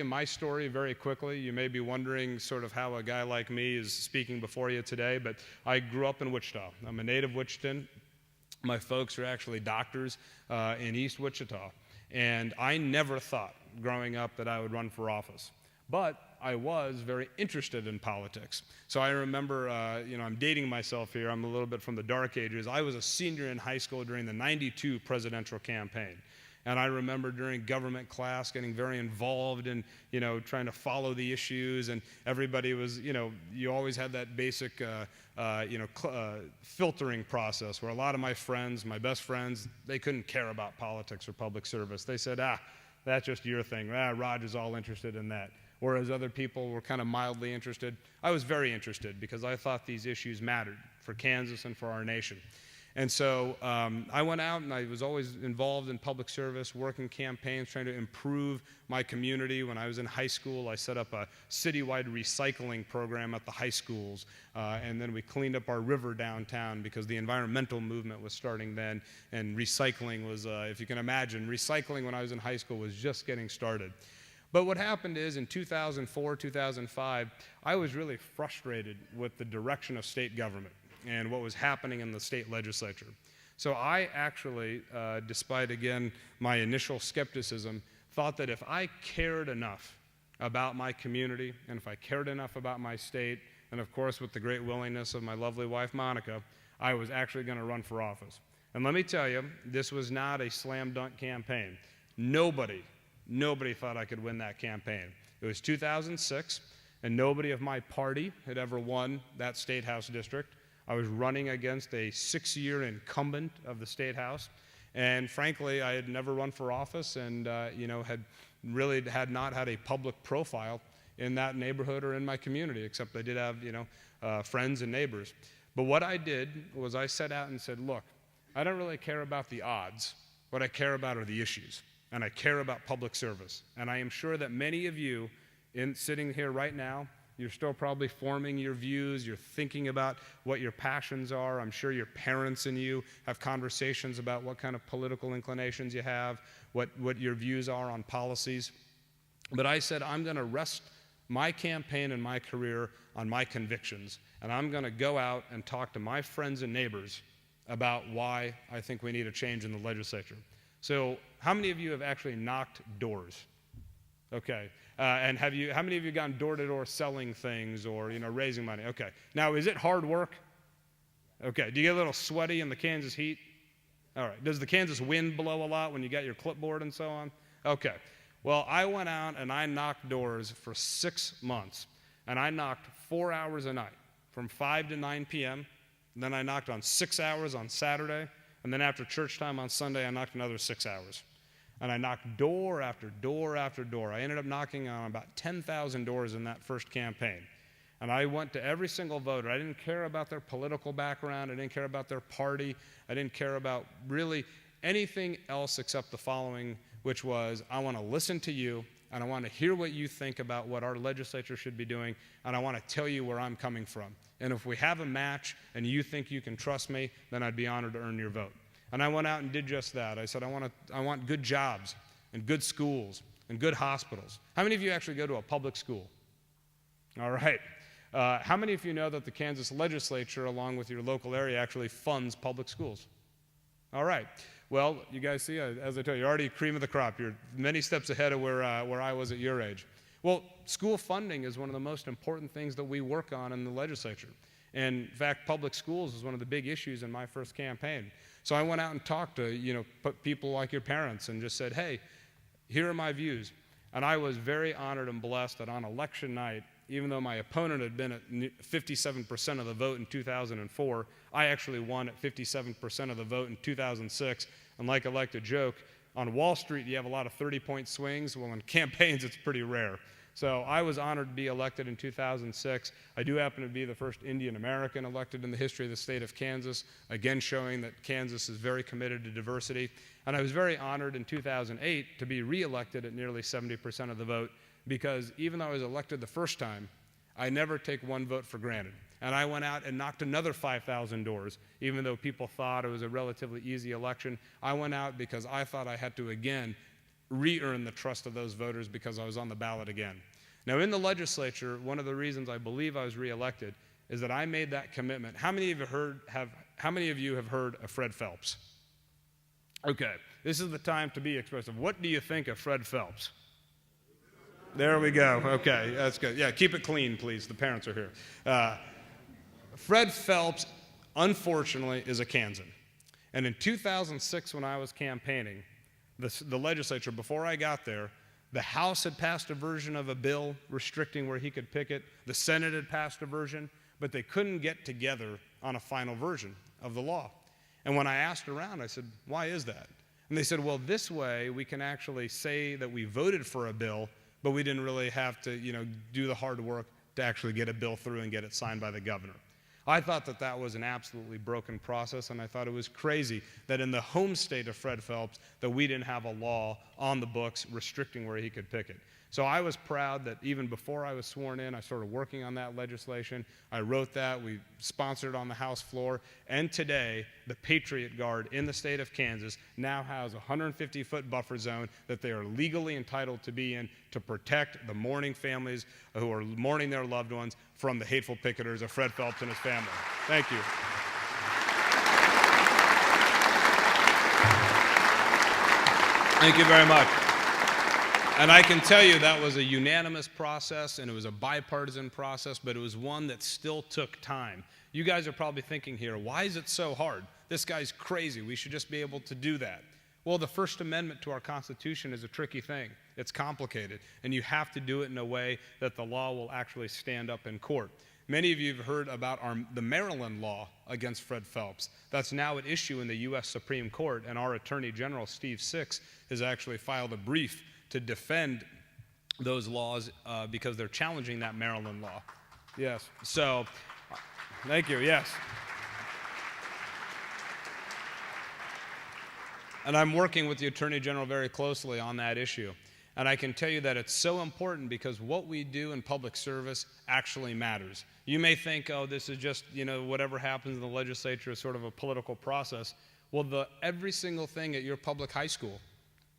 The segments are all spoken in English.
My story very quickly. You may be wondering sort of how a guy like me is speaking before you today, but I grew up in Wichita. I'm a native Wichitan. My folks are actually doctors in East Wichita, and I never thought growing up that I would run for office. But I was very interested in politics. So I remember, I'm dating myself here. I'm a little bit from the dark ages. I was a senior in high school during the '92 presidential campaign. And I remember during government class getting very involved in, trying to follow the issues. And everybody was, you always had that basic, filtering process where a lot of my friends, my best friends, they couldn't care about politics or public service. They said, that's just your thing. Roger's all interested in that. Whereas other people were kind of mildly interested. I was very interested because I thought these issues mattered for Kansas and for our nation. And so I went out and I was always involved in public service, working campaigns, trying to improve my community. When I was in high school, I set up a citywide recycling program at the high schools. And then we cleaned up our river downtown because the environmental movement was starting then. And recycling was, if you can imagine, recycling when I was in high school was just getting started. But what happened is in 2004, 2005, I was really frustrated with the direction of state government and what was happening in the state legislature. So I actually, despite, again, my initial skepticism, thought that if I cared enough about my community and if I cared enough about my state, and of course with the great willingness of my lovely wife, Monica, I was actually going to run for office. And let me tell you, this was not a slam dunk campaign. Nobody thought I could win that campaign. It was 2006, and nobody of my party had ever won that state house district. I was running against a 6-year incumbent of the state house, and frankly, I had never run for office and had not had a public profile in that neighborhood or in my community, except I did have friends and neighbors. But what I did was I set out and said, look, I don't really care about the odds. What I care about are the issues, and I care about public service. And I am sure that many of you sitting here right now, you're still probably forming your views. You're thinking about what your passions are. I'm sure your parents and you have conversations about what kind of political inclinations you have, what your views are on policies. But I said, I'm going to rest my campaign and my career on my convictions, and I'm going to go out and talk to my friends and neighbors about why I think we need a change in the legislature. So how many of you have actually knocked doors? Okay. And how many of you gone door-to-door selling things or, raising money? Okay. Now, is it hard work? Okay. Do you get a little sweaty in the Kansas heat? All right. Does the Kansas wind blow a lot when you got your clipboard and so on? Okay. Well, I went out and I knocked doors for 6 months. And I knocked 4 hours a night from 5 to 9 p.m. And then I knocked on 6 hours on Saturday. And then after church time on Sunday, I knocked another 6 hours. And I knocked door after door after door. I ended up knocking on about 10,000 doors in that first campaign. And I went to every single voter. I didn't care about their political background. I didn't care about their party. I didn't care about really anything else except the following, which was, I want to listen to you, and I want to hear what you think about what our legislature should be doing, and I want to tell you where I'm coming from. And if we have a match and you think you can trust me, then I'd be honored to earn your vote. And I went out and did just that. I said, I want good jobs and good schools and good hospitals. How many of you actually go to a public school? All right. How many of you know that the Kansas legislature, along with your local area, actually funds public schools? All right. Well, you guys see, as I tell you, you're already cream of the crop. You're many steps ahead of where I was at your age. Well, school funding is one of the most important things that we work on in the legislature. And in fact, public schools was one of the big issues in my first campaign. So I went out and talked to, people like your parents and just said, hey, here are my views. And I was very honored and blessed that on election night, even though my opponent had been at 57% of the vote in 2004, I actually won at 57% of the vote in 2006. And like I like to joke, on Wall Street you have a lot of 30-point swings. Well, in campaigns it's pretty rare. So I was honored to be elected in 2006. I do happen to be the first Indian American elected in the history of the state of Kansas, again showing that Kansas is very committed to diversity. And I was very honored in 2008 to be reelected at nearly 70% of the vote, because even though I was elected the first time, I never take one vote for granted. And I went out and knocked another 5,000 doors, even though people thought it was a relatively easy election. I went out because I thought I had to, again, re-earn the trust of those voters because I was on the ballot again. Now, in the legislature, one of the reasons I believe I was reelected is that I made that commitment. How many of you have heard of Fred Phelps? Okay, this is the time to be expressive. What do you think of Fred Phelps? There we go. Okay, that's good. Yeah, keep it clean, please. The parents are here. Fred Phelps, unfortunately, is a Kansan. And in 2006, when I was campaigning, the legislature, before I got there, the House had passed a version of a bill restricting where he could picket. The Senate had passed a version, but they couldn't get together on a final version of the law. And when I asked around, I said, why is that? And they said, well, this way we can actually say that we voted for a bill, but we didn't really have to, do the hard work to actually get a bill through and get it signed by the governor. I thought that that was an absolutely broken process, and I thought it was crazy that in the home state of Fred Phelps that we didn't have a law on the books restricting where he could picket. So I was proud that even before I was sworn in, I started working on that legislation. I wrote that, we sponsored it on the House floor, and today the Patriot Guard in the state of Kansas now has a 150-foot buffer zone that they are legally entitled to be in to protect the mourning families who are mourning their loved ones from the hateful picketers of Fred Phelps and his family. Thank you. Thank you very much. And I can tell you that was a unanimous process, and it was a bipartisan process, but it was one that still took time. You guys are probably thinking here, why is it so hard? This guy's crazy. We should just be able to do that. Well, the First Amendment to our Constitution is a tricky thing. It's complicated, and you have to do it in a way that the law will actually stand up in court. Many of you have heard about the Maryland law against Fred Phelps. That's now at issue in the U.S. Supreme Court, and our Attorney General, Steve Six, has actually filed a brief to defend those laws because they're challenging that Maryland law. Yes, so, thank you, yes. And I'm working with the Attorney General very closely on that issue. And I can tell you that it's so important because what we do in public service actually matters. You may think, oh, this is just, whatever happens in the legislature is sort of a political process. Well, every single thing at your public high school,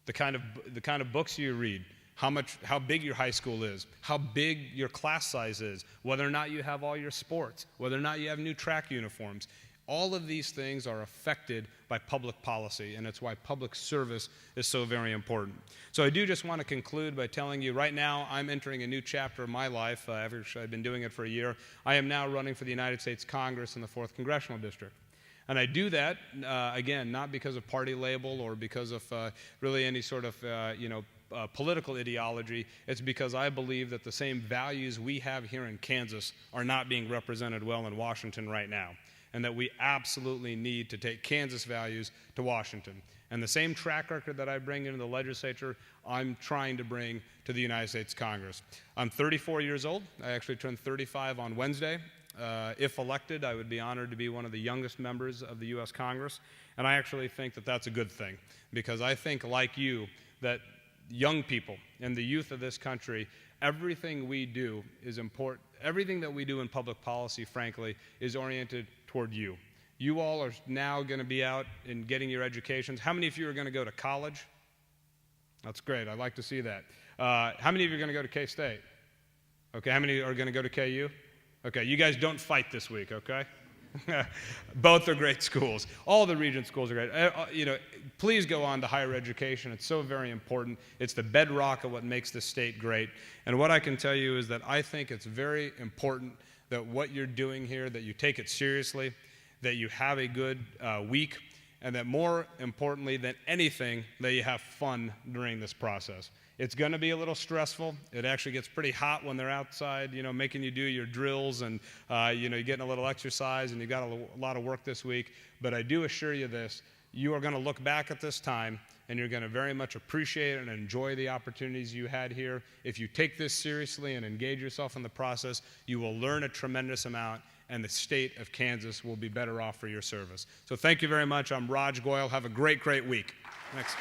the kind of books you read, how big your high school is, how big your class size is, whether or not you have all your sports, whether or not you have new track uniforms. All of these things are affected by public policy, and it's why public service is so very important. So I do just want to conclude by telling you right now I'm entering a new chapter of my life. I've been doing it for a year. I am now running for the United States Congress in the 4th Congressional District. And I do that, again, not because of party label or because of really any sort of, political ideology. It's because I believe that the same values we have here in Kansas are not being represented well in Washington right now, and that we absolutely need to take Kansas values to Washington. And the same track record that I bring into the legislature, I'm trying to bring to the United States Congress. I'm 34 years old. I actually turned 35 on Wednesday. If elected, I would be honored to be one of the youngest members of the U.S. Congress, and I actually think that that's a good thing, because I think, like you, that young people and the youth of this country, everything we do is important. Everything that we do in public policy, frankly, is oriented toward you. You all are now going to be out and getting your educations. How many of you are going to go to college? That's great. I'd like to see that. How many of you are going to go to K-State? Okay, how many are going to go to KU? Okay, you guys don't fight this week, okay? Both are great schools. All the region schools are great. Please go on to higher education. It's so very important. It's the bedrock of what makes this state great. And what I can tell you is that I think it's very important that what you're doing here, that you take it seriously, that you have a good week, and that more importantly than anything, that you have fun during this process. It's going to be a little stressful. It actually gets pretty hot when they're outside, making you do your drills, and you're getting a little exercise, and you've got a lot of work this week. But I do assure you this, you are going to look back at this time, and you're going to very much appreciate and enjoy the opportunities you had here. If you take this seriously and engage yourself in the process, you will learn a tremendous amount, and the state of Kansas will be better off for your service. So thank you very much. I'm Raj Goyal. Have a great, great week. Thanks.